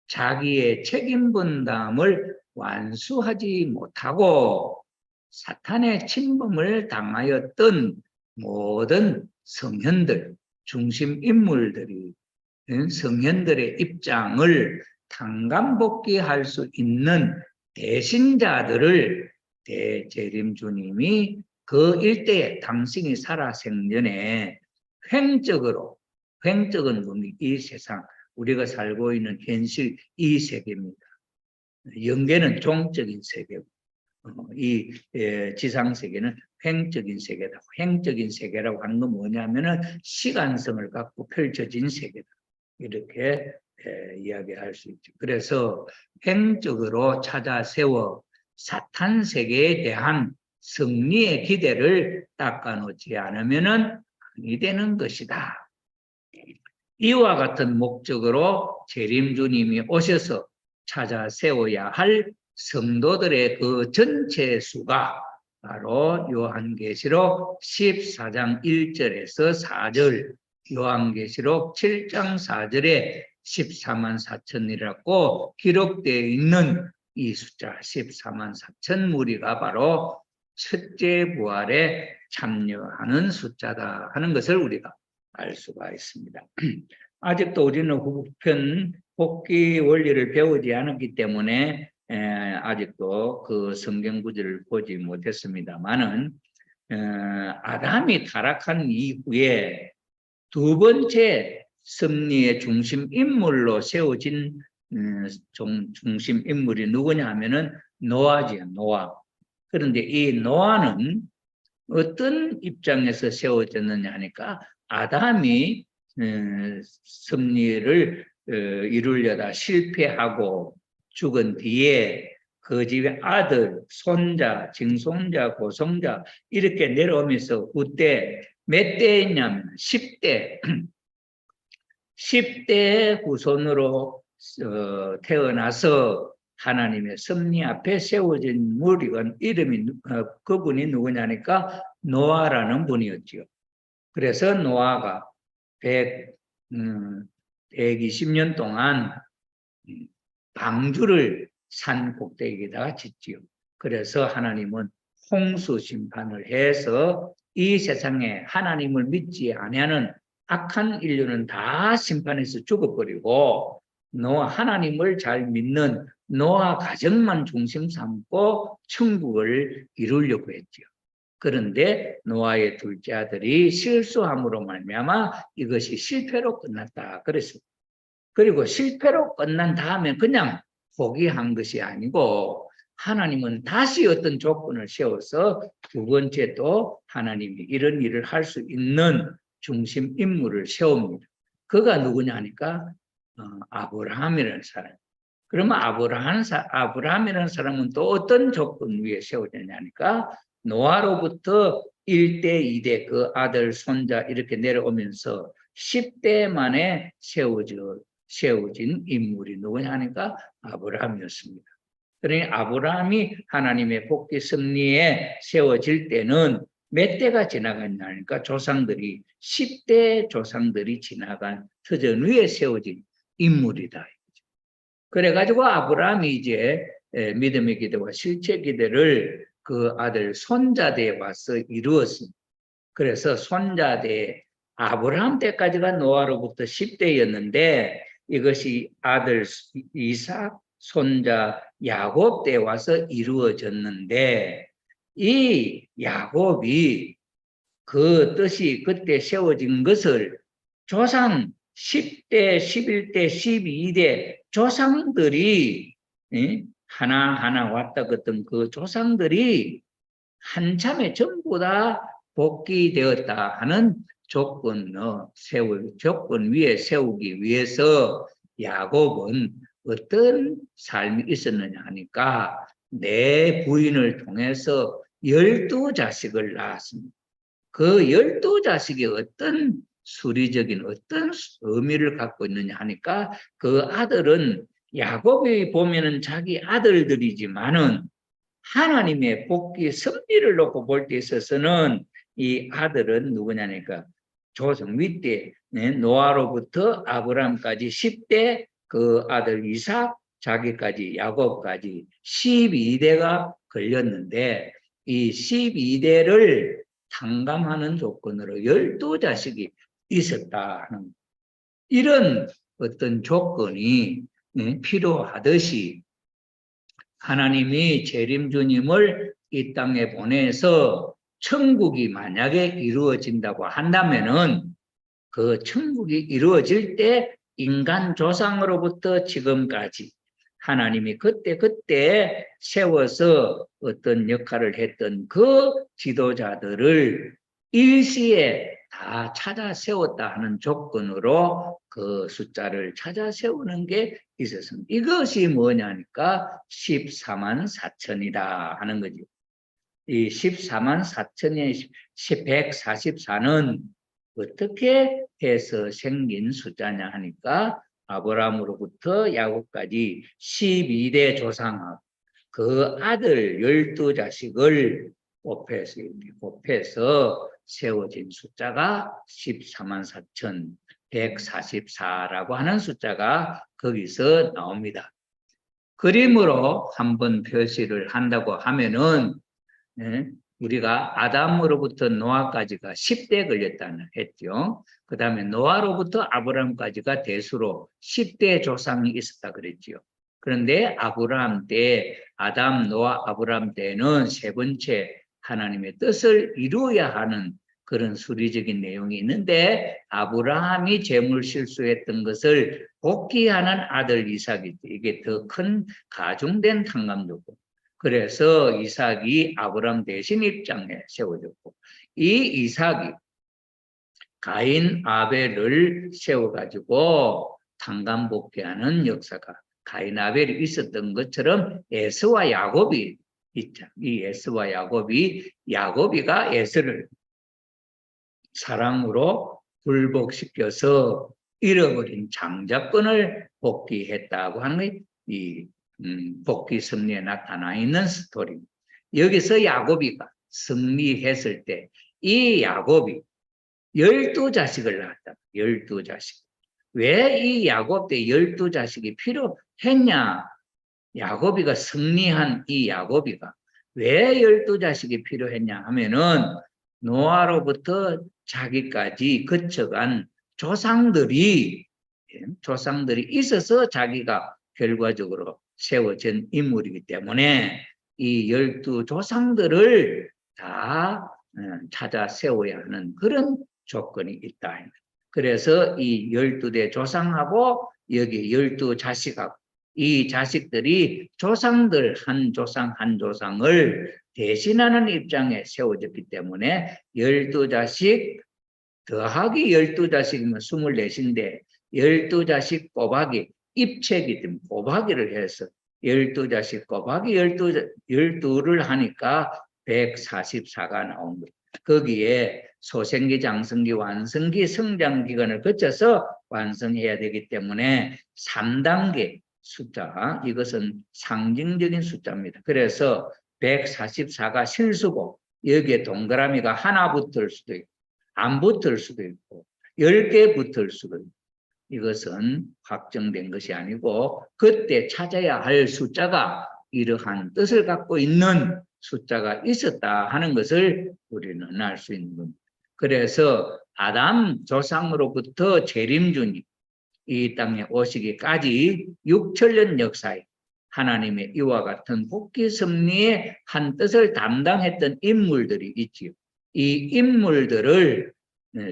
자기의 책임 분담을 완수하지 못하고 사탄의 침범을 당하였던 모든 성현들, 중심 인물들이 성현들의 입장을 단감복귀할 수 있는 대신자들을 대재림 주님이 그 일대에 당신이 살아생전에 횡적은 이 세상, 우리가 살고 있는 현실 이 세계입니다. 영계는 종적인 세계고 이 지상세계는 횡적인 세계다. 횡적인 세계라고 하는 건 뭐냐면은 시간성을 갖고 펼쳐진 세계다. 이렇게 이야기할 수 있죠. 그래서 횡적으로 찾아 세워 사탄 세계에 대한 승리의 기대를 닦아놓지 않으면은 아니 되는 것이다. 이와 같은 목적으로 재림주님이 오셔서 찾아 세워야 할 성도들의 그 전체 수가 바로 요한계시록 14장 1절에서 4절, 요한계시록 7장 4절에 14만 4천이라고 기록되어 있는 이 숫자 14만 4천 무리가 바로 첫째 부활에 참여하는 숫자다 하는 것을 우리가 알 수가 있습니다. 아직도 우리는 후편 복귀 원리를 배우지 않았기 때문에 아직도 그 성경 구절을 보지 못했습니다만은 아담이 타락한 이후에 두 번째 섭리의 중심 인물로 세워진 중심 인물이 누구냐 하면은 노아지요, 노아. 그런데 이 노아는 어떤 입장에서 세워졌느냐 하니까 아담이 섭리를 이루려다 실패하고 죽은 뒤에 그 집의 아들, 손자, 증손자, 고손자 이렇게 내려오면서 그때 몇 대였냐면 10대 10대 후손으로 태어나서 하나님의 섭리 앞에 세워진 무리가 이름이 그분이 누구냐니까 노아라는 분이었죠. 그래서 노아가 120년 동안 방주를 산 꼭대기에다가 짓지요. 그래서 하나님은 홍수 심판을 해서 이 세상에 하나님을 믿지 아니하는 악한 인류는 다 심판해서 죽어버리고 노아 하나님을 잘 믿는 노아 가정만 중심 삼고 천국을 이루려고 했지요. 그런데 노아의 둘째 아들이 실수함으로 말미암아 이것이 실패로 끝났다 그랬습니다. 그리고 실패로 끝난 다음에 그냥 포기한 것이 아니고 하나님은 다시 어떤 조건을 세워서 두 번째 또 하나님이 이런 일을 할 수 있는 중심 인물을 세웁니다. 그가 누구냐 하니까 아브라함이라는 사람. 그러면 아브라함이라는 사람은 또 어떤 조건 위에 세워졌냐 하니까 노아로부터 1대, 2대 그 아들, 손자 이렇게 내려오면서 10대 만에 세워진 인물이 누구냐 하니까 아브라함이었습니다. 그러니 아브라함이 하나님의 복귀 섭리에 세워질 때는 몇 대가 지나갔냐 하니까 조상들이 10대 조상들이 지나간 터전 위에 세워진 인물이다. 그래가지고 아브라함이 이제 믿음의 기대와 실체 기대를 그 아들 손자대에 와서 이루었습니다. 그래서 손자대 아브라함 때까지가 노아로부터 10대였는데 이것이 아들 이삭, 손자 야곱 때 와서 이루어졌는데 이 야곱이 그 뜻이 그때 세워진 것을 조상 10대, 11대, 12대 조상들이 하나하나 왔다 갔던 그 조상들이 한참에 전부 다 복귀되었다 하는 조건 위에 세우기 위해서 야곱은 어떤 삶이 있었느냐 하니까 내 부인을 통해서 12자식을 낳았습니다. 그 12자식이 어떤 수리적인 어떤 의미를 갖고 있느냐 하니까 그 아들은 야곱이 보면은 자기 아들들이지만은 하나님의 복귀 섭리를 놓고 볼 때 있어서는 이 아들은 누구냐니까 조상 윗대 노아로부터 아브라함까지 10대 그 아들 이삭 자기까지 야곱까지 12대가 걸렸는데 이 12대를 탕감하는 조건으로 12자식이 있었다 하는 이런 어떤 조건이 필요하듯이 하나님이 재림주님을 이 땅에 보내서 천국이 만약에 이루어진다고 한다면은 그 천국이 이루어질 때 인간 조상으로부터 지금까지 하나님이 그때 세워서 어떤 역할을 했던 그 지도자들을 일시에 다 찾아 세웠다 하는 조건으로 그 숫자를 찾아 세우는 게 있었습니다. 이것이 뭐냐니까 14만 4천이다 하는 거죠. 이 14만 4천의 144는 어떻게 해서 생긴 숫자냐 하니까 아브라함으로부터 야곱까지 12대 조상하고 그 아들 12자식을 곱해서 세워진 숫자가 14만 4,144라고 하는 숫자가 거기서 나옵니다. 그림으로 한번 표시를 한다고 하면은 우리가 아담으로부터 노아까지가 10대 걸렸다는 했죠. 그 다음에 노아로부터 아브라함까지가 대수로 10대 조상이 있었다 그랬죠. 그런데 아브라함 때 아담, 노아, 아브라함 때는 세 번째 하나님의 뜻을 이루어야 하는 그런 수리적인 내용이 있는데 아브라함이 재물 실수했던 것을 복귀하는 아들 이삭이 이게 더 큰 가중된 탕감도고 그래서 이삭이 아브라함 대신 입장에 세워졌고 이 이삭이 가인 아벨을 세워가지고 탕감복귀하는 역사가 가인 아벨이 있었던 것처럼 에서와 야곱이 있죠. 이 에서와 야곱이가 에서를 사랑으로 굴복시켜서 잃어버린 장자권을 복귀했다고 하는 이 복귀 섭리에 나타나 있는 스토리입니다. 여기서 야곱이가 승리했을 때 이 야곱이 12자식을 낳았다. 12자식. 왜 이 야곱 때 12자식이 필요했냐? 야곱이가 승리한 이 야곱이가 왜 12자식이 필요했냐 하면은 노아로부터 자기까지 거쳐간 조상들이 있어서 자기가 결과적으로 세워진 인물이기 때문에 이 12조상들을 다 찾아 세워야 하는 그런 조건이 있다. 그래서 이 12대 조상하고 여기 12자식하고 이 자식들이 조상들 한 조상 한 조상을 대신하는 입장에 세워졌기 때문에 12자식 더하기 12자식이면 24인데 12자식 곱하기 입체이기 때문에 곱하기를 해서 12자식 곱하기 12를 하니까 144가 나온 거예요. 거기에 소생기, 장성기, 완성기, 성장기간을 거쳐서 완성해야 되기 때문에 3단계 숫자, 이것은 상징적인 숫자입니다. 그래서 144가 실수고 여기에 동그라미가 하나 붙을 수도 있고 안 붙을 수도 있고 10개 붙을 수도 있고 이것은 확정된 것이 아니고 그때 찾아야 할 숫자가 이러한 뜻을 갖고 있는 숫자가 있었다 하는 것을 우리는 알 수 있는 겁니다. 그래서 아담 조상으로부터 재림주님 이 땅에 오시기까지 6천년 역사에 하나님의 이와 같은 복귀 섭리의 한 뜻을 담당했던 인물들이 있지요. 이 인물들을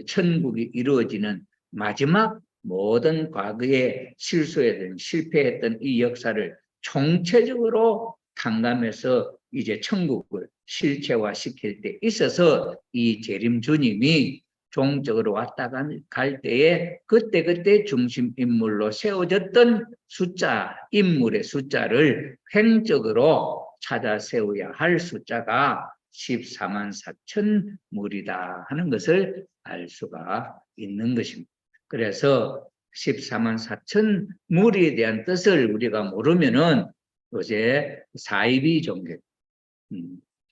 천국이 이루어지는 마지막 모든 과거에 실수했던 실패했던 이 역사를 총체적으로 탕감해서 이제 천국을 실체화시킬 때 있어서 이 재림 주님이 종적으로 왔다 갈 때에 그때 중심 인물로 세워졌던 숫자, 인물의 숫자를 횡적으로 찾아 세워야 할 숫자가 14만 4천 무리다 하는 것을 알 수가 있는 것입니다. 그래서 14만 4천 무리에 대한 뜻을 우리가 모르면은 요새 사이비 종교,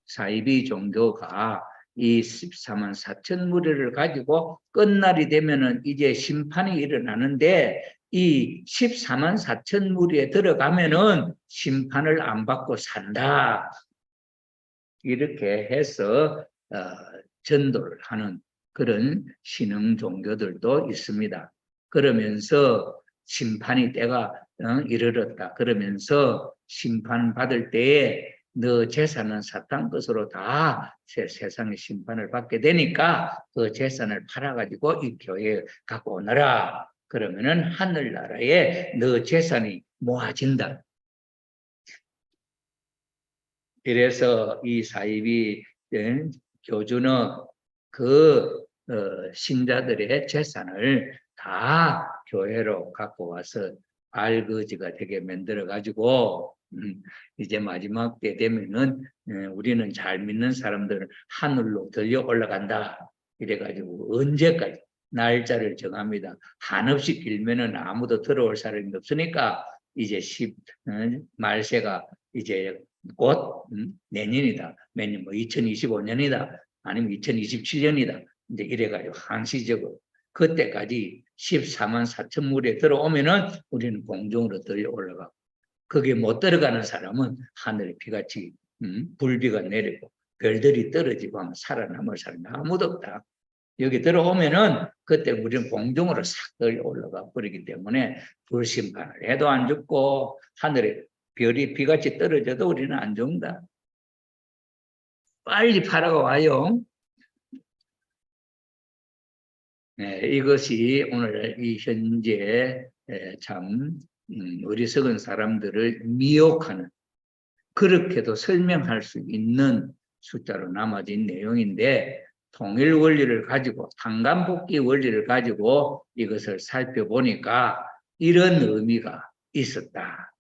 사이비 종교가 이 14만 4천 무리를 가지고 끝날이 되면은 이제 심판이 일어나는데 이 14만 4천 무리에 들어가면은 심판을 안 받고 산다. 이렇게 해서 전도를 하는 그런 신흥 종교들도 있습니다. 그러면서 심판이 때가 이르렀다. 그러면서 심판받을 때에 너 재산은 사탄 것으로 다 세상의 심판을 받게 되니까 그 재산을 팔아가지고 이 교회에 갖고 오너라. 그러면은 하늘나라에 너 재산이 모아진다. 그래서 이 사이비 교주는 그 신자들의 재산을 다 교회로 갖고 와서 알거지가 되게 만들어 가지고 이제 마지막 때 되면은 우리는 잘 믿는 사람들은 하늘로 들려 올라간다. 이래 가지고 언제까지 날짜를 정합니다. 한없이 길면은 아무도 들어올 사람이 없으니까 이제 말세가 이제 곧 내년이다. 내년 뭐 2025년이다. 아니면 2027년이다. 이제 이래가지고 한시적으로 그때까지 14만 4천 무리에 들어오면은 우리는 공중으로 들려 올라가고 거기에 못 들어가는 사람은 하늘에 비같이 불비가 내리고 별들이 떨어지고 하면 살아남을 사람이 아무도 없다. 여기 들어오면은 그때 우리는 공중으로 싹 들려 올라가 버리기 때문에 불심판을 해도 안 죽고 하늘에 별이 비같이 떨어져도 우리는 안 죽는다. 빨리 팔아가 와요. 네, 이것이 오늘 이 현재 참 어리석은 사람들을 미혹하는 그렇게도 설명할 수 있는 숫자로 남아진 내용인데 통일 원리를 가지고 상관복귀 원리를 가지고 이것을 살펴보니까 이런 의미가 있었다.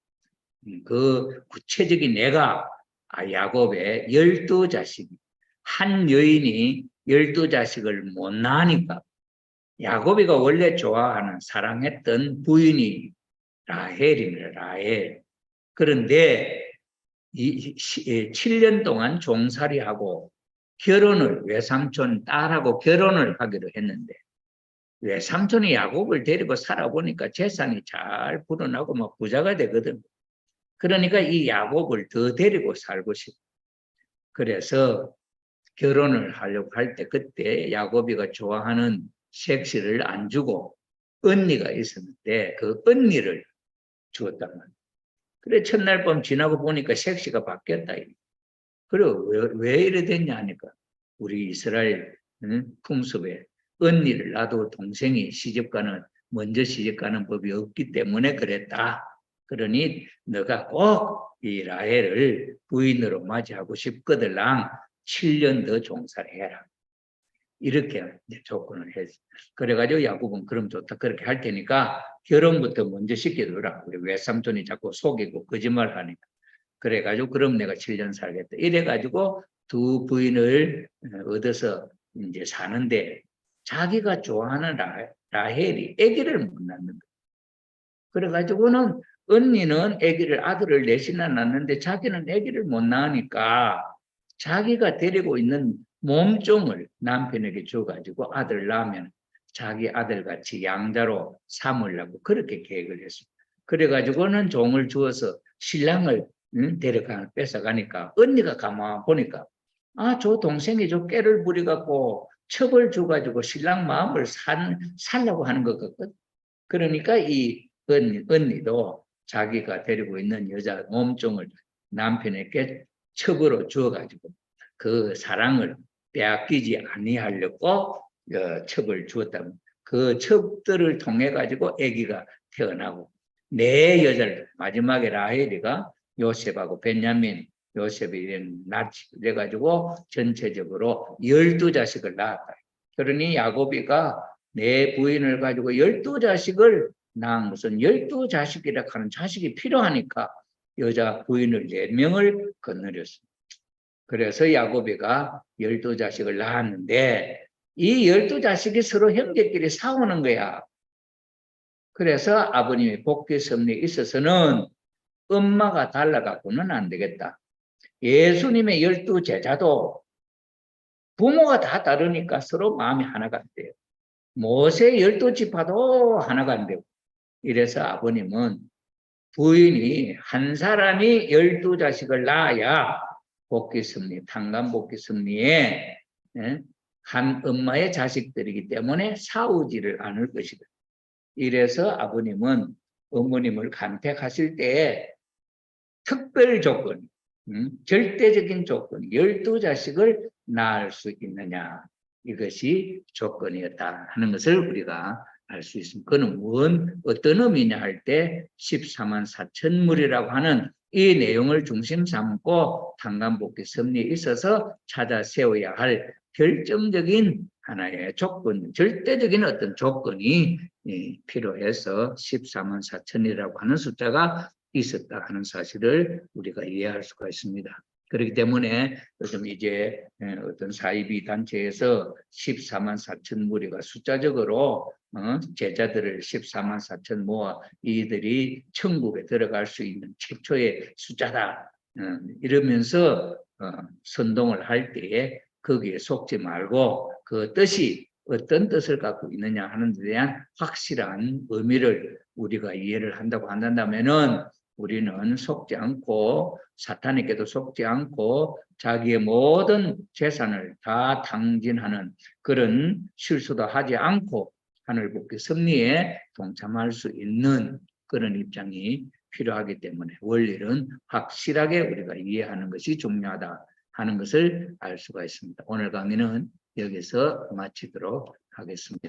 그 구체적인 예가 야곱의 12자식, 한 여인이 12자식을 못 낳으니까 야곱이가 원래 좋아하는 사랑했던 부인이 라헬이네, 라헬. 그런데 7년 동안 종살이하고 결혼을 외삼촌 딸하고 결혼을 하기로 했는데 외삼촌이 야곱을 데리고 살아보니까 재산이 잘 불어나고 막 부자가 되거든. 그러니까 이 야곱을 더 데리고 살고 싶어. 그래서 결혼을 하려고 할 때 그때 야곱이가 좋아하는 섹시를 안 주고 언니가 있었는데 그 언니를 주었단 말이야. 그래 첫날 밤 지나고 보니까 섹시가 바뀌었다. 그래 왜 이래 됐냐 하니까 우리 이스라엘 풍습에 언니를 놔도 동생이 시집가는 먼저 시집가는 법이 없기 때문에 그랬다. 그러니 너가 꼭 이 라헬을 부인으로 맞이하고 싶거들랑 7년 더 종살해라. 이렇게 조건을 했어. 그래가지고 야곱은 그럼 좋다. 그렇게 할 테니까 결혼부터 먼저 시켜두라. 우리 외삼촌이 자꾸 속이고 거짓말 하니까. 그래가지고 그럼 내가 7년 살겠다. 이래가지고 두 부인을 얻어서 이제 사는데 자기가 좋아하는 라헬이 아기를 못 낳는 거야. 그래가지고는 언니는 아들을 넷이나 낳는데 자기는 아기를 못 낳으니까 자기가 데리고 있는 몸종을 남편에게 줘가지고 아들 낳으면 자기 아들같이 양자로 삼으려고 그렇게 계획을 했습니다. 그래가지고는 종을 주어서 신랑을 뺏어가니까 언니가 가만 보니까 저 동생이 저 깨를 부려갖고 첩을 줘가지고 신랑 마음을 살라고 하는 것 같거든. 그러니까 이 언니도 자기가 데리고 있는 여자 몸종을 남편에게 첩으로 주어가지고 그 사랑을 빼앗기지 아니하려고 첩을 주었다면 그 첩들을 통해 가지고 아기가 태어나고 네 여자를 마지막에 라헬이가 요셉하고 베냐민, 요셉이 이런 낫지 그래가지고 전체적으로 12자식을 낳았다. 그러니 야곱이가 네 부인을 가지고 12자식을 낳은 것은 12자식이라 하는 자식이 필요하니까 여자 부인을 4명을 거느렸습니다. 그래서 야곱이가 12자식을 낳았는데 이 12자식이 서로 형제끼리 싸우는 거야. 그래서 아버님이 복귀 섭리에 있어서는 엄마가 달라갖고는 안 되겠다. 예수님의 12제자도 부모가 다 다르니까 서로 마음이 하나가 안 돼요. 모세 12지파도 하나가 안 되고. 이래서 아버님은 부인이 한 사람이 12자식을 낳아야 복귀 섭리, 탄감 복귀 섭리에 한 엄마의 자식들이기 때문에 싸우지를 않을 것이다. 이래서 아버님은 어머님을 간택하실 때에 특별 조건, 절대적인 조건, 12자식을 낳을 수 있느냐, 이것이 조건이었다 하는 것을 우리가 알 수 있습니다. 그는 어떤 의미냐 할 때 14만 4천 물이라고 하는 이 내용을 중심 삼고 탄감복귀 섭리에 있어서 찾아 세워야 할 결정적인 하나의 조건, 절대적인 어떤 조건이 필요해서 14만 4천이라고 하는 숫자가 있었다 하는 사실을 우리가 이해할 수가 있습니다. 그렇기 때문에 요즘 이제 어떤 사이비 단체에서 14만 4천 무리가 숫자적으로 제자들을 14만 4천 모아 이들이 천국에 들어갈 수 있는 최초의 숫자다 이러면서 선동을 할 때에 거기에 속지 말고 그 뜻이 어떤 뜻을 갖고 있느냐 하는 데 대한 확실한 의미를 우리가 이해를 한다고 한다면은 우리는 속지 않고 사탄에게도 속지 않고 자기의 모든 재산을 다 탕진하는 그런 실수도 하지 않고 하늘복귀 섭리에 동참할 수 있는 그런 입장이 필요하기 때문에 원리는 확실하게 우리가 이해하는 것이 중요하다 하는 것을 알 수가 있습니다. 오늘 강의는 여기서 마치도록 하겠습니다.